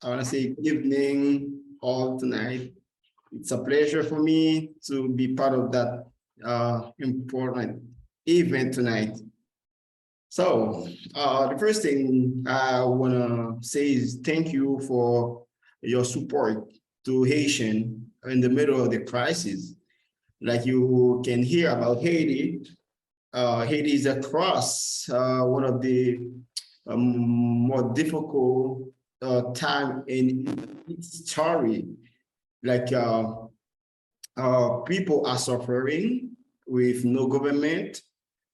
I want to say good evening all tonight. It's a pleasure for me to be part of that important event tonight. So the first thing I want to say is thank you for your support to Haitian in the middle of the crisis. Like you can hear about Haiti, Haiti is across one of the more difficult time in its story. Like people are suffering with no government,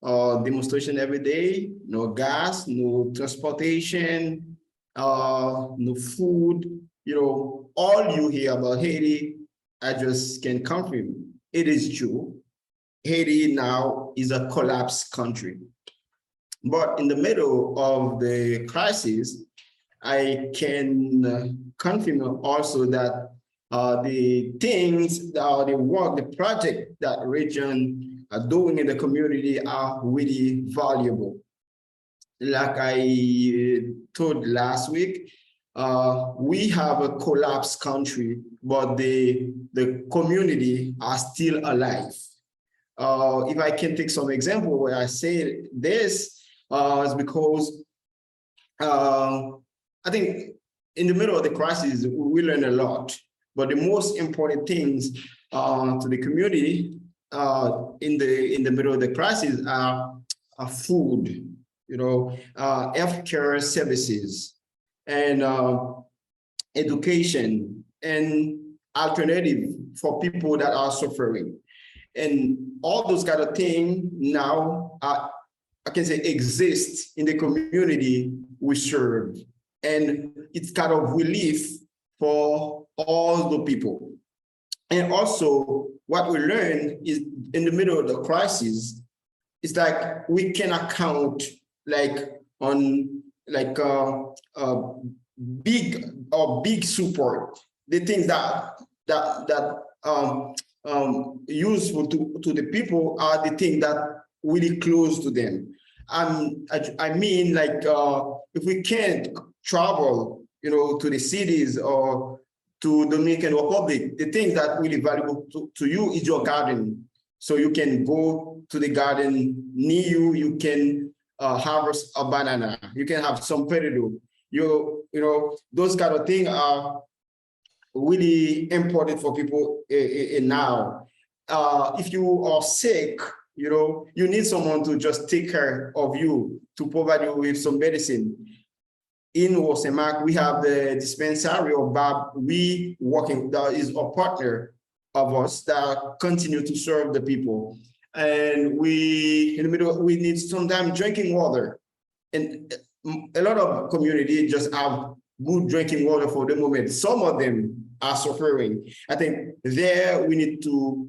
demonstration every day, no gas, no transportation, no food. You know, all you hear about Haiti, I just can confirm it is true. Haiti now is a collapsed country. But in the middle of the crisis, I can confirm also that the things, the work, the project that Rayjon are doing in the community are really valuable. Like I told last week, we have a collapsed country, but the community are still alive. If I can take some example where I say this, is because I think in the middle of the crisis, we learn a lot. But the most important things to the community in the middle of the crisis are food, you know, healthcare services, and education, and alternative for people that are suffering. And all those kind of things now I can say exist in the community we serve. And it's kind of relief for all the people. And also what we learn is in the middle of the crisis, it's like we cannot count like on like big support. The things that useful to the people are the things that really close to them. I mean, like if we can't travel, you know, to the cities or to Dominican Republic, the thing that really valuable to you is your garden. So you can go to the garden near you. You can harvest a banana. You can have some potato. You know, those kind of things are really important for people now. If you are sick, you know, you need someone to just take care of you, to provide you with some medicine. In Wasemac, we have the dispensary of Bob. We working, that is a partner of us that continue to serve the people. And we, in the middle, we need sometimes drinking water. And a lot of community just have good drinking water for the moment. Some of them are suffering. I think there we need to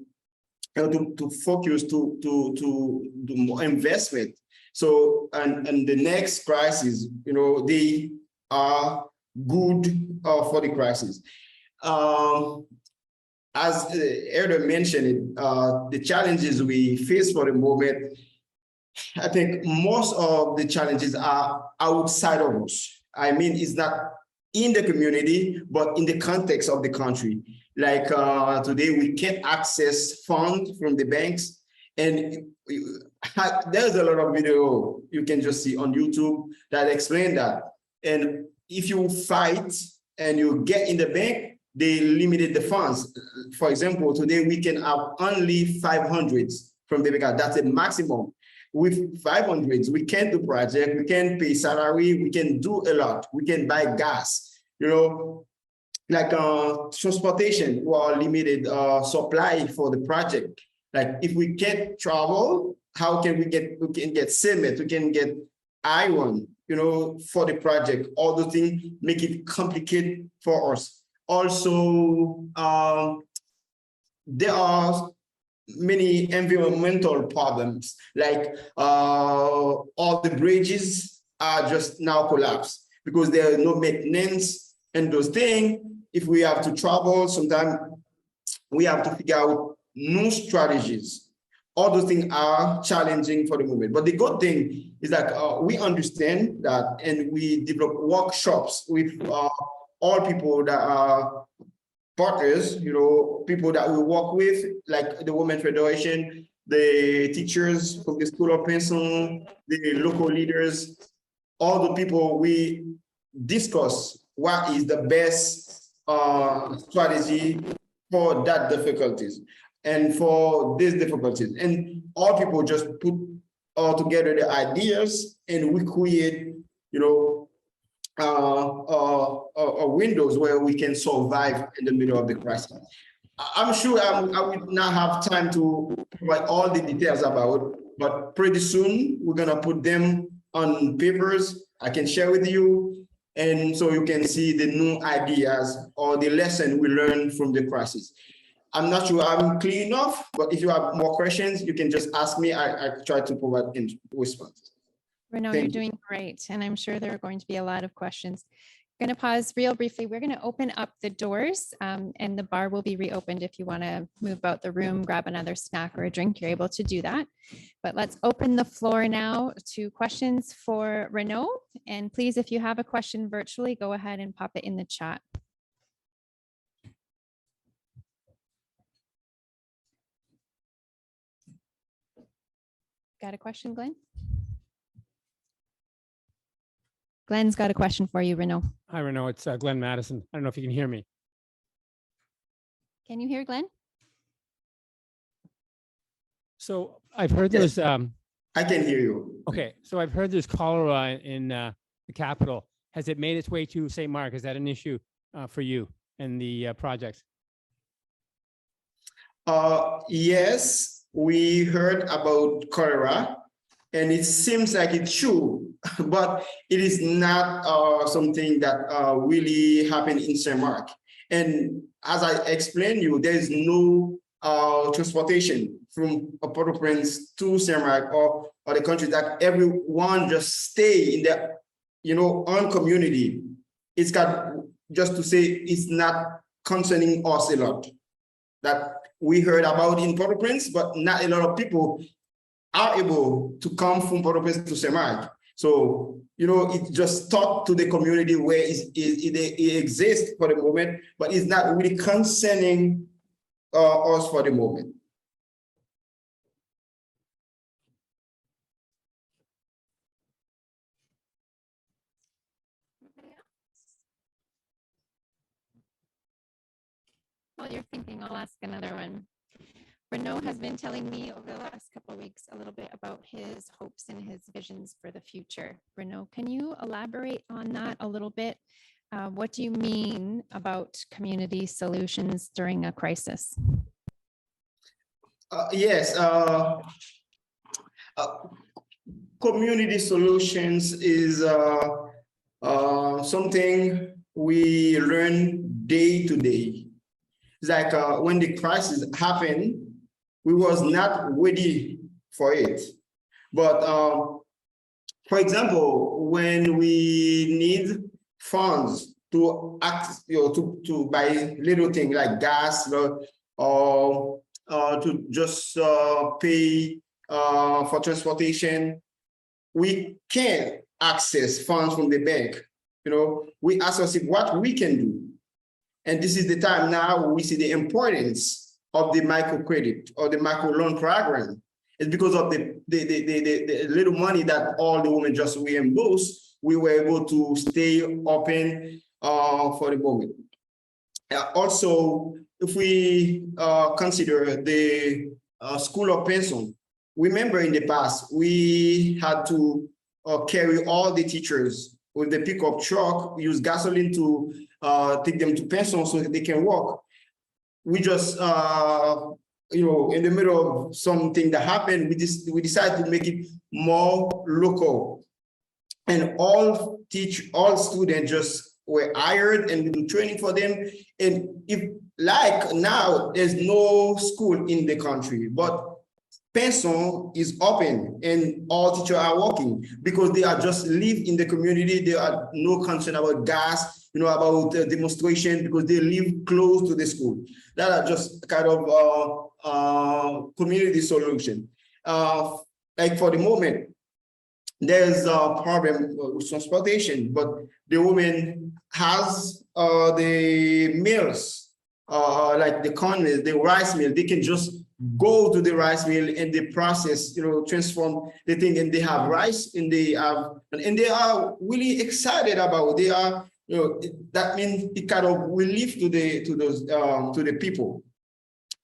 focus to do more investment. So, and the next crisis, you know, they are good for the crisis. As Erdo mentioned, the challenges we face for the moment, I think most of the challenges are outside of us. I mean, it's not in the community, but in the context of the country. Like today, we can't access funds from the banks. And there's a lot of video you can just see on YouTube that explain that. And if you fight and you get in the bank, they limited the funds. For example, today we can have only 500s from the bank. That's the maximum. With 500s, we can do project, we can pay salary, we can do a lot. We can buy gas, you know, like transportation or limited supply for the project. Like if we can't travel, how can we get cement, we can get iron, you know, for the project. All the things make it complicated for us. Also, there are many environmental problems, like all the bridges are just now collapsed because there are no maintenance and those things. If we have to travel, sometimes we have to figure out new strategies. All those things are challenging for the moment. But the good thing is that we understand that, and we develop workshops with all people that are partners, people that we work with, like the Women Federation, the teachers from the School of Pension, the local leaders, all the people, we discuss what is the best strategy for that difficulties and for these difficulties. And all people just put all together the ideas, and we create, windows where we can survive in the middle of the crisis. I'm sure I will not have time to provide all the details about, but pretty soon we're gonna put them on papers I can share with you, and so you can see the new ideas or the lesson we learned from the crisis. I'm not sure I'm clear enough, but if you have more questions, you can just ask me. I try to provide responses. Renaud, you're doing great, and I'm sure there are going to be a lot of questions. I'm going to pause real briefly. We're going to open up the doors, and the bar will be reopened. If you want to move about the room, grab another snack or a drink, you're able to do that. But let's open the floor now to questions for Renaud. And please, if you have a question virtually, go ahead and pop it in the chat. Got a question, Glenn? Glenn's got a question for you, Renaud. Hi, Renaud. It's Glenn Madison. I don't know if you can hear me. Can you hear Glenn? So I've heard there's I can hear you. okay. So I've heard there's cholera in the capital. Has it made its way to St. Mark? Is that an issue for you and the projects? Yes, we heard about cholera, and it seems like it's true, but it is not something that really happened in St. Mark. And as I explained you, there is no transportation from Port-au-Prince to St. Mark or the country, that everyone just stay in their own community. It's got, just to say, it's not concerning us a lot. That we heard about in Port-au-Prince, but not a lot of people are able to come from Port-au-Prince to St. Mark. So, it just talk to the community where it exists for the moment, but it's not really concerning us for the moment. While you're thinking, I'll ask another one. Renaud has been telling me over the last couple of weeks a little bit about his hopes and his visions for the future. Renaud, can you elaborate on that a little bit? What do you mean about community solutions during a crisis? Yes, community solutions is something we learn day to day. It's like when the crisis happened, we was not ready for it. But for example, when we need funds to act, to buy little things like gas, or to just pay for transportation, we can't access funds from the bank. We ask ourselves what we can do. And this is the time now we see the importance of the microcredit or the micro loan program. It's because of the little money that all the women just reimbursed, we were able to stay open for the moment. Also, if we consider the School of Pension, remember in the past, we had to carry all the teachers with the pickup truck, use gasoline to take them to pension so that they can work. We just, in the middle of something that happened, we decided to make it more local. And all students just were hired, and we do training for them. And if, like now, there's no school in the country, but pension is open and all teachers are working because they are just live in the community. There are no concern about gas, about demonstration, because they live close to the school. That are just kind of community solution. Like for the moment, there's a problem with transportation, but the woman has the mills, like the corn mill, the rice mill, they can just go to the rice mill and they process, transform the thing, and they have rice, and they are really excited about it. They are, that means it kind of relief to the people.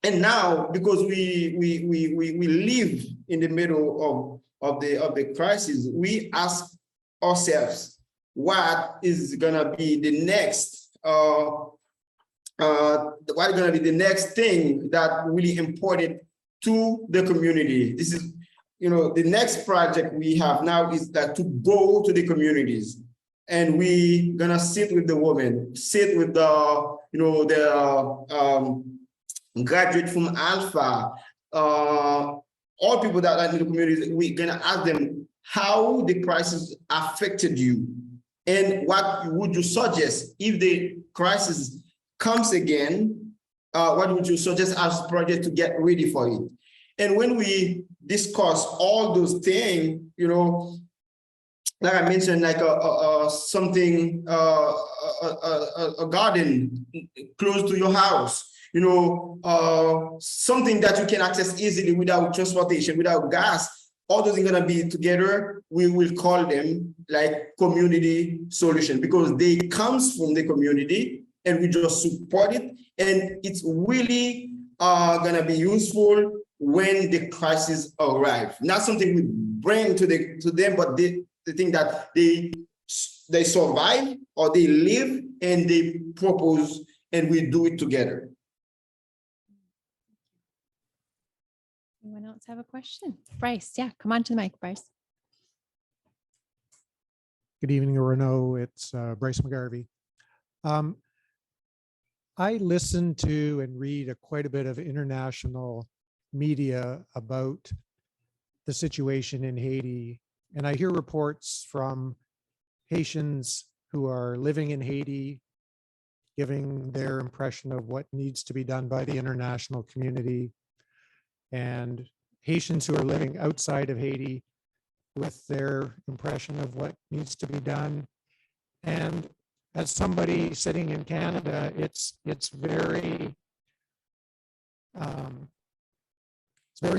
And now, because we live in the middle of the crisis, we ask ourselves, what is gonna be the next? What is gonna be the next thing that really important to the community? This is, the next project we have now is that to go to the communities, and we gonna sit with the women, sit with the, graduate from Alpha, all people that are in the communities. We're gonna ask them how the crisis affected you, and what would you suggest if the crisis comes again. What would you suggest as project to get ready for it? And when we discuss all those things, like I mentioned, like something, a garden close to your house, something that you can access easily without transportation, without gas. All those things are gonna be together. We will call them like community solution, because they comes from the community, and we just support it. And it's really gonna be useful when the crisis arrives. Not something we bring to them, but the thing that they survive, or they live, and they propose, and we do it together. Anyone else have a question? Bryce, yeah, come on to the mic, Bryce. Good evening, Renaud. It's Bryce McGarvey. I listen to and read quite a bit of international media about the situation in Haiti, and I hear reports from Haitians who are living in Haiti, giving their impression of what needs to be done by the international community, and Haitians who are living outside of Haiti with their impression of what needs to be done. And as somebody sitting in Canada, it's very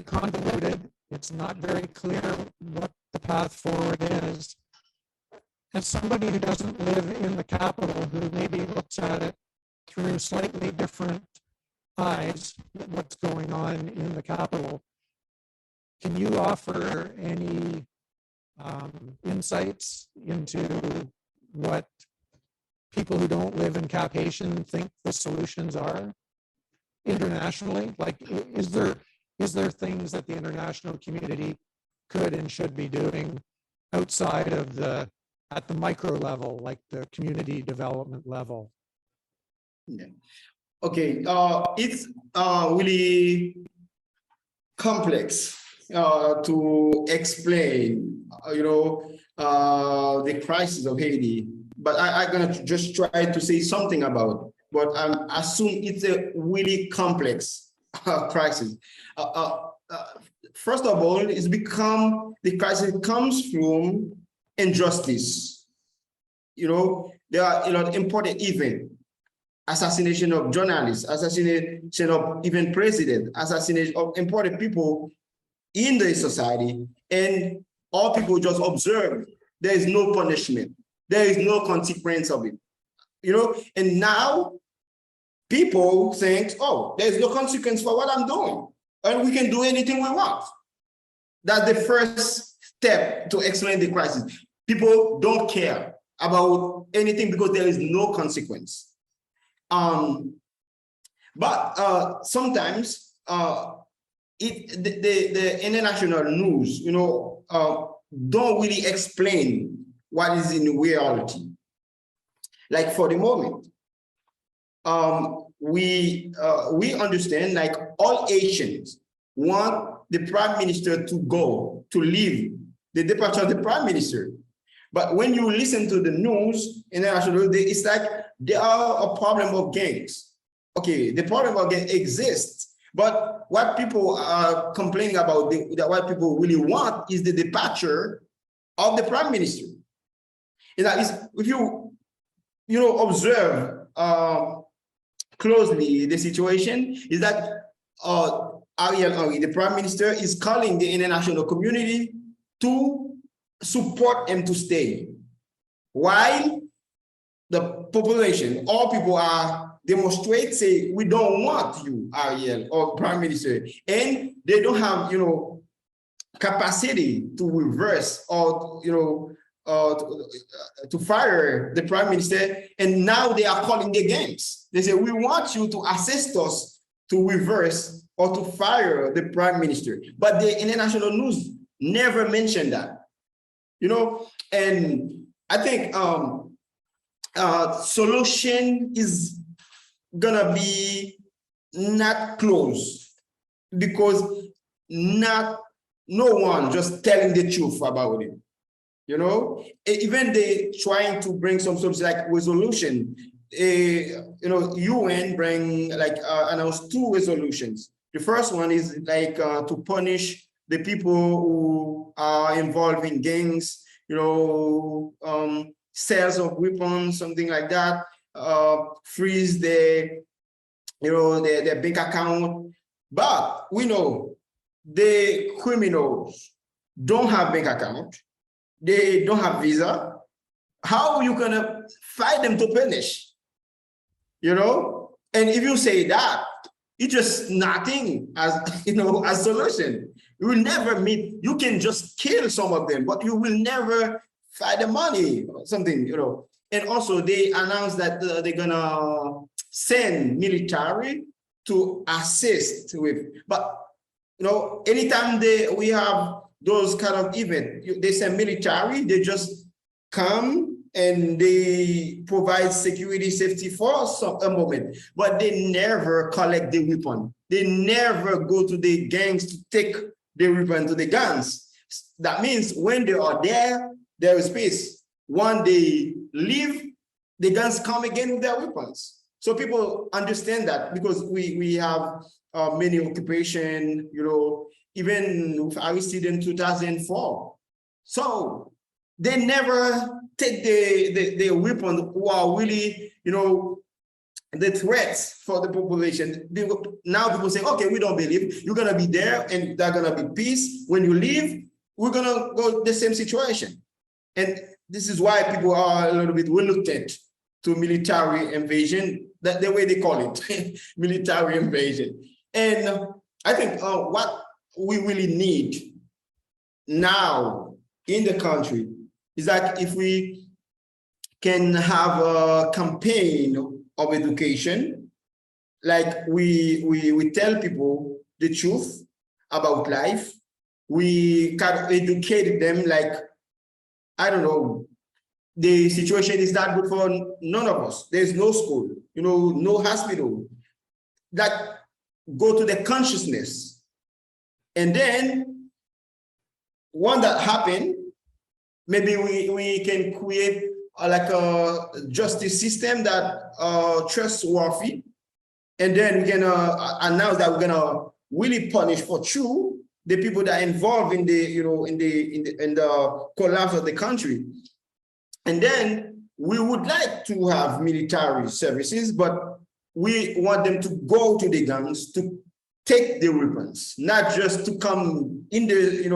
convoluted. It's not very clear what the path forward is. As somebody who doesn't live in the capital, who maybe looks at it through slightly different eyes, what's going on in the capital, can you offer any insights into what people who don't live in Cap Haitian think the solutions are internationally? Like, is there things that the international community could and should be doing outside of at the micro level, like the community development level? Yeah. Okay, it's really complex to explain, the crisis of Haiti, but I'm gonna just try to say something about it. But I assume it's a really complex crisis. First of all, the crisis comes from injustice. There are important events. Assassination of journalists, assassination of even president, assassination of important people in the society, and all people just observe. There is no punishment. There is no consequence of it. And now people think, oh, there's no consequence for what I'm doing, and we can do anything we want. That's the first step to explain the crisis. People don't care about anything because there is no consequence. But sometimes the international news, don't really explain what is in reality. Like for the moment, we understand, like all Haitians want the prime minister to leave, the departure of the prime minister. But when you listen to the news international, it's like there are a problem of gangs. Okay, the problem of gangs exists, but what people are complaining about, what people really want, is the departure of the prime minister. And that is, if you observe closely the situation is that Ariel Henry, the Prime Minister, is calling the international community to support him to stay. While the population, all people are demonstrate, say, we don't want you, Ariel, or Prime Minister, and they don't have, capacity to reverse or, to fire the Prime Minister, and now they are calling the games. They say, we want you to assist us to reverse or to fire the Prime Minister. But the international news never mentioned that, and I think solution is gonna be not close, because no one just telling the truth about it. Even they trying to bring some sort of like resolution. UN bring announced 2 resolutions. The first one is to punish the people who are involved in gangs, sales of weapons, something like that, freeze their bank account. But we know the criminals don't have bank account, they don't have visa. How are you gonna fight them to punish? And if you say that, it's just nothing as as solution. You will never meet. You can just kill some of them, but you will never fight the money or something. And also they announced that they're gonna send military to assist with. But anytime we have those kind of events, they send military. They just come and they provide security, safety for a moment, but they never collect the weapon. They never go to the gangs to take the weapon to the guns. That means when they are there, there is peace. When they leave, the guns come again with their weapons. So people understand that, because we have many occupation, even with Aristide in 2004. So they never take the weapon who are really, the threats for the population. Now people say, okay, we don't believe you're gonna be there and there's gonna be peace. When you leave, we're gonna go the same situation. And this is why people are a little bit reluctant to military invasion, that the way they call it, military invasion. And I think what we really need now in the country is that if we can have a campaign of education, like we tell people the truth about life, we kind of educate them, like, I don't know, the situation is not good for none of us. There's no school, no hospital. Like, go to the consciousness. And then, when that happens, maybe we can create like a justice system that trustworthy, and then we can announce that we're gonna really punish for true the people that are involved in the in the collapse of the country. And then we would like to have military services, but we want them to go to the gangs to take the weapons, not just to come in the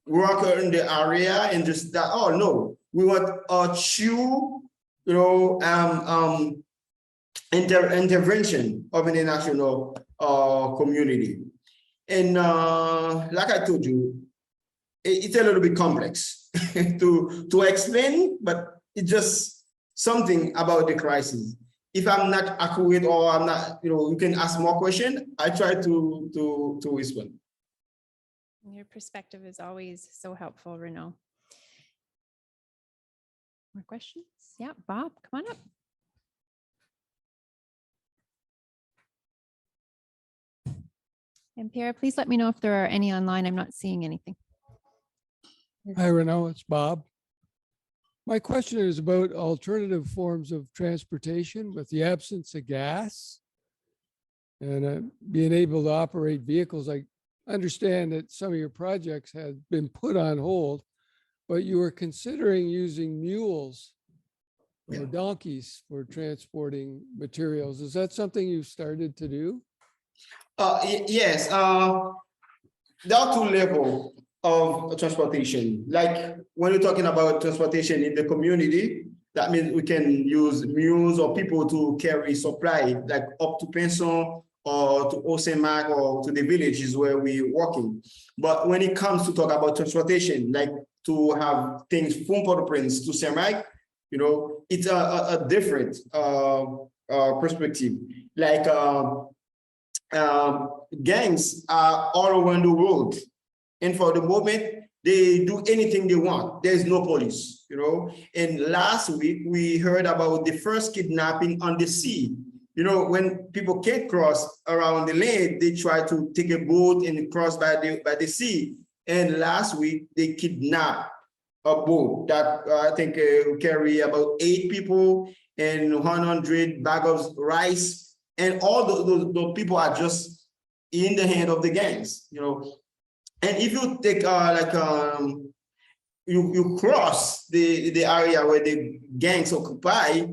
work in the area and just that. Oh no, we want a true intervention of an international community. And like I told you, it's a little bit complex to explain, but it's just something about the crisis. If I'm not accurate or I'm not, you can ask more questions. I try to respond. Your perspective is always so helpful, Renaud. More questions? Yeah, Bob, come on up. And Pierre, please let me know if there are any online. I'm not seeing anything. Hi, Renaud, it's Bob. My question is about alternative forms of transportation with the absence of gas and being able to operate vehicles. I understand that some of your projects have been put on hold, but you were considering using mules or Yeah. donkeys for transporting materials. Is that something you've started to do? Yes, there are two levels of transportation. Like when you're talking about transportation in the community, that means we can use mules or people to carry supply, like up to Penson or to Osemac or to the villages where we're working. But when it comes to talk about transportation, like to have things from Port-au-Prince to Semac, you know, it's a different perspective. Like gangs are all around the world. And for the moment, they do anything they want. There's no police, you know. And last week, we heard about the first kidnapping on the sea. You know, when people can't cross around the lake, they try to take a boat and cross by the sea. And last week, they kidnapped a boat that I think carry about 8 people and 100 bags of rice. And all those people are just in the hand of the gangs, you know. And if you take you cross the area where the gangs occupy,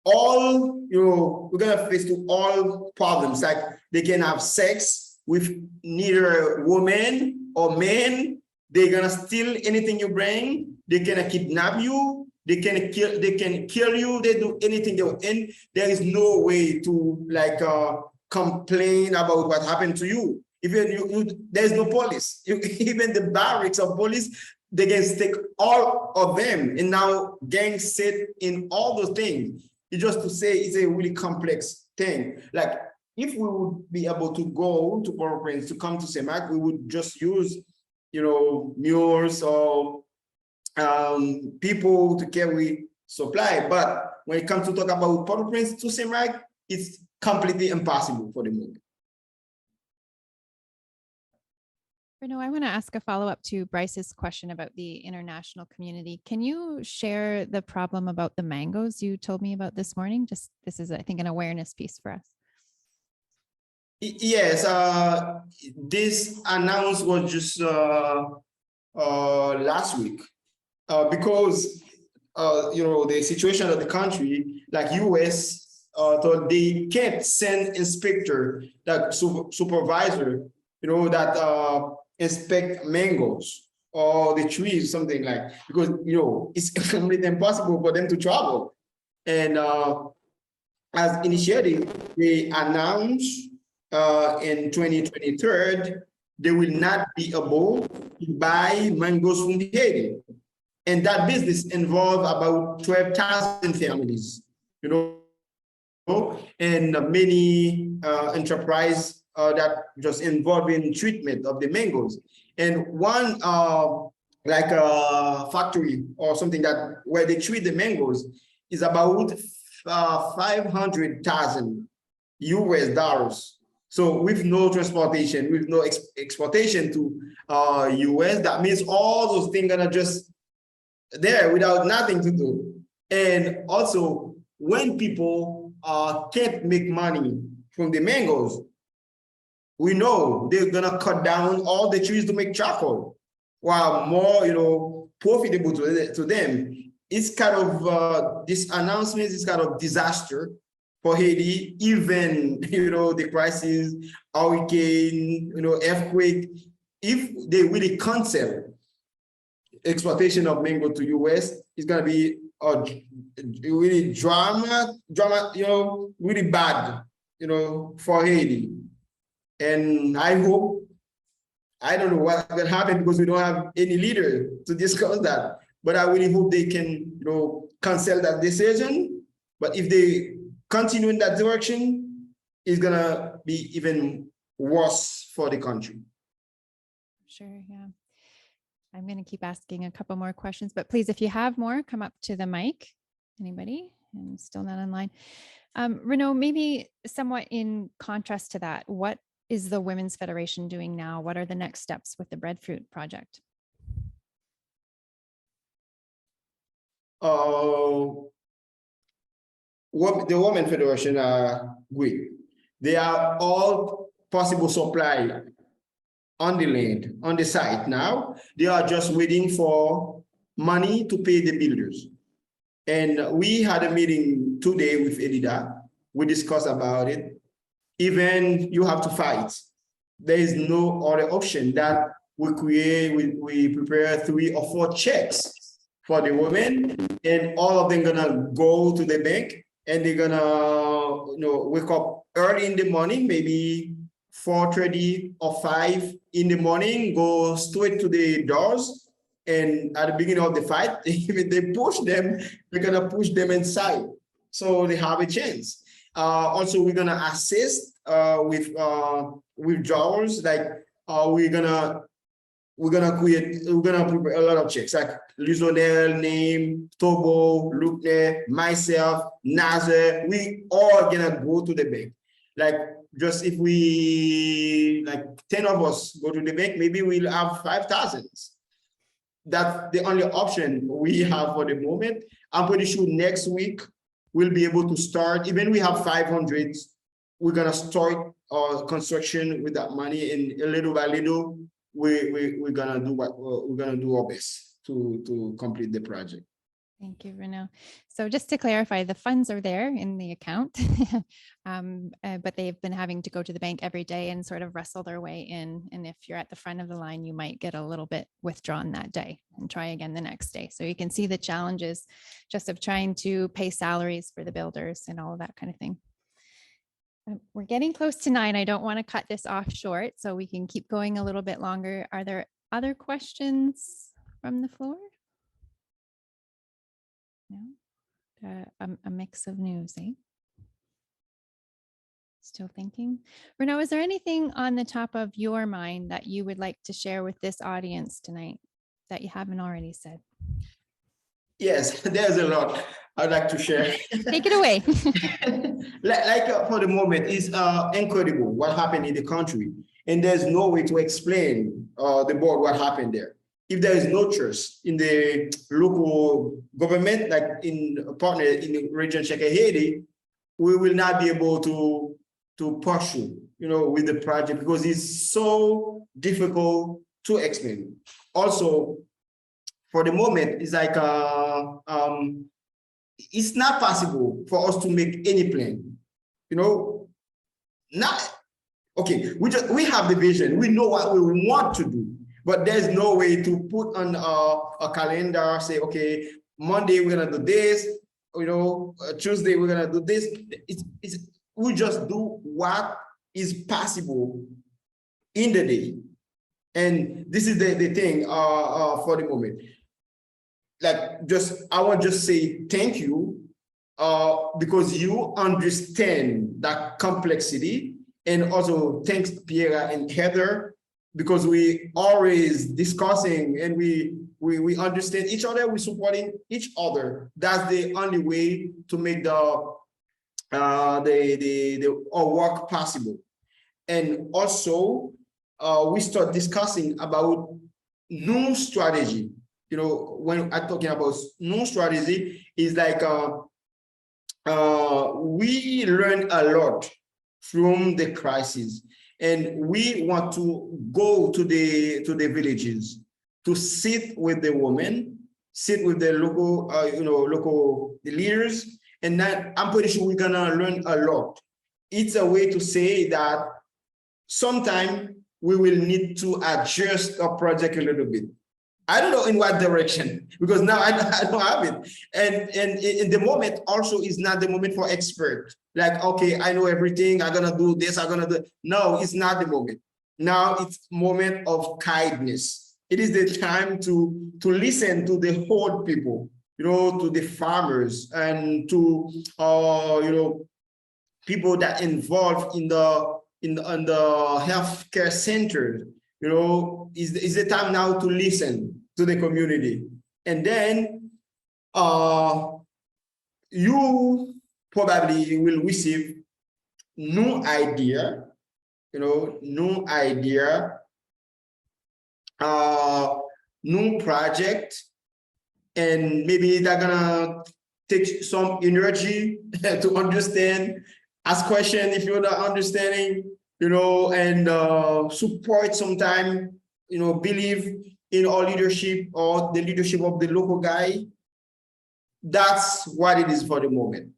all, you know, we're gonna face to all problems. Like they can have sex with neither women or men. They're gonna steal anything you bring. They can kidnap you. They can kill you. They do anything they want. And there is no way to like complain about what happened to you. Even there's no police. Even the barracks of police, they can take all of them. And now gangs sit in all those things. It's just to say it's a really complex thing. Like if we would be able to go to Port-au-Prince to come to Semac, we would just use, you know, mules or people to carry supply. But when it comes to talk about Port-au-Prince to Semac, it's completely impossible for the moment. Renaud, I want to ask a follow-up to Bryce's question about the international community. Can you share the problem about the mangoes you told me about this morning? Just this is, I think, an awareness piece for us. Yes, this announcement was just last week because you know, the situation of the country, like US, so they can't send inspector, that supervisor, you know, that inspect mangoes or the trees, something like, because, you know, it's completely impossible for them to travel. And as initiative, they announced in 2023, they will not be able to buy mangoes from Haiti. And that business involved about 12,000 families, you know, and many enterprise that just involved in treatment of the mangoes. And one like a factory or something that where they treat the mangoes is about $500,000 US. So with no transportation, with no exportation to US, that means all those things are just there without nothing to do. And also when people can't make money from the mangoes, we know they're gonna cut down all the trees to make charcoal, while more, you know, profitable to them. It's kind of this announcement is kind of disaster for Haiti. Even, you know, the crisis, hurricane, you know, earthquake. If they really cancel exportation of mango to US, it's gonna be a really drama, you know, really bad, you know, for Haiti. And I hope, I don't know what will happen because we don't have any leader to discuss that. But I really hope they can, you know, cancel that decision. But if they continue in that direction, it's gonna be even worse for the country. Sure, yeah. I'm going to keep asking a couple more questions, but please, if you have more, come up to the mic. Anybody? I'm still not online. Renaud, maybe somewhat in contrast to that, what is the Women's Federation doing now? What are the next steps with the Breadfruit project? The Women Federation are great. They are all possible supply on the land, on the site now. They are just waiting for money to pay the builders. And we had a meeting today with Elida. We discussed about it. Even you have to fight. There is no other option that we prepare 3 or 4 checks for the women, and all of them gonna go to the bank, and they're gonna wake up early in the morning, maybe 4:30 or 5 in the morning, go straight to the doors, and at the beginning of the fight, if they push them, we're gonna push them inside, so they have a chance. Also, we're gonna assist with withdrawals, like we're gonna prepare a lot of checks, like Luzonel, name, Tobo, Lukne, myself, Nazer. We all gonna go to the bank. Like, just if we, like 10 of us go to the bank, maybe we'll have 5,000. That's the only option we have for the moment. I'm pretty sure next week we'll be able to start. Even we have 500, we're gonna start our construction with that money, and little by little, we're gonna do what we're gonna do our best to complete the project. Thank you, Renaud. So just to clarify, the funds are there in the account, but they've been having to go to the bank every day and sort of wrestle their way in. And if you're at the front of the line, you might get a little bit withdrawn that day and try again the next day. So you can see the challenges just of trying to pay salaries for the builders and all of that kind of thing. We're getting close to 9. I don't want to cut this off short, so we can keep going a little bit longer. Are there other questions from the floor? No? A mix of news, eh? Still thinking. Renaud, is there anything on the top of your mind that you would like to share with this audience tonight that you haven't already said? Yes, there's a lot I'd like to share. Take it away. For the moment, it's incredible what happened in the country, and there's no way to explain the board what happened there. If there is no trust in the local government, like in a partner in the Rayjon Share Care Haiti, we will not be able to pursue, with the project, because it's so difficult to explain. Also, for the moment, it's like it's not possible for us to make any plan. Okay. We have the vision. We know what we want to do. But there's no way to put on a calendar, say, okay, Monday we're gonna do this, Tuesday we're gonna do this. We just do what is possible in the day. And this is the thing for the moment. I want to just say thank you because you understand that complexity, and also thanks Pierre and Heather, because we always discussing and we understand each other, we supporting each other. That's the only way to make our work possible. And also, we start discussing about new strategy. When I'm talking about new strategy, is like we learn a lot from the crisis. And we want to go to the villages to sit with the women, sit with the local, local leaders, and that I'm pretty sure we're gonna learn a lot. It's a way to say that sometime we will need to adjust our project a little bit. I don't know in what direction, because now I don't have it. And in the moment also is not the moment for experts. Like, okay, I know everything, I'm gonna do this, I'm gonna do. No, it's not the moment. Now it's moment of kindness. It is the time to listen to the whole people, to the farmers, and to people that involved in the healthcare center. Is the time now to listen to the community. And then you probably will receive new idea, new project, and maybe they're gonna take some energy to understand, ask questions if you're not understanding, and support sometime, believe in our leadership or the leadership of the local guy. that's what it is for the moment.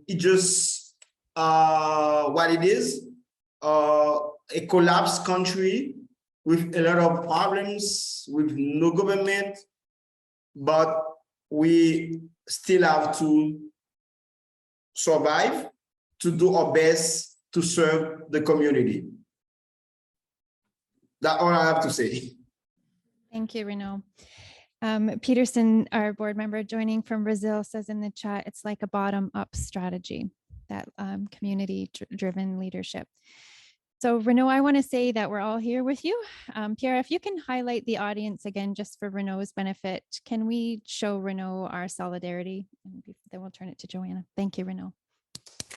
It just what it is, a collapsed country with a lot of problems, with no government, but we still have to survive, to do our best to serve the community. That's all I have to say. Thank you, Renaud. Peterson, our board member joining from Brazil, says in the chat, it's like a bottom-up strategy, that community-driven leadership. So Renaud, I want to say that we're all here with you. Pierre, if you can highlight the audience again, just for Renaud's benefit, can we show Renaud our solidarity? And then we'll turn it to Joanna. Thank you, Renaud.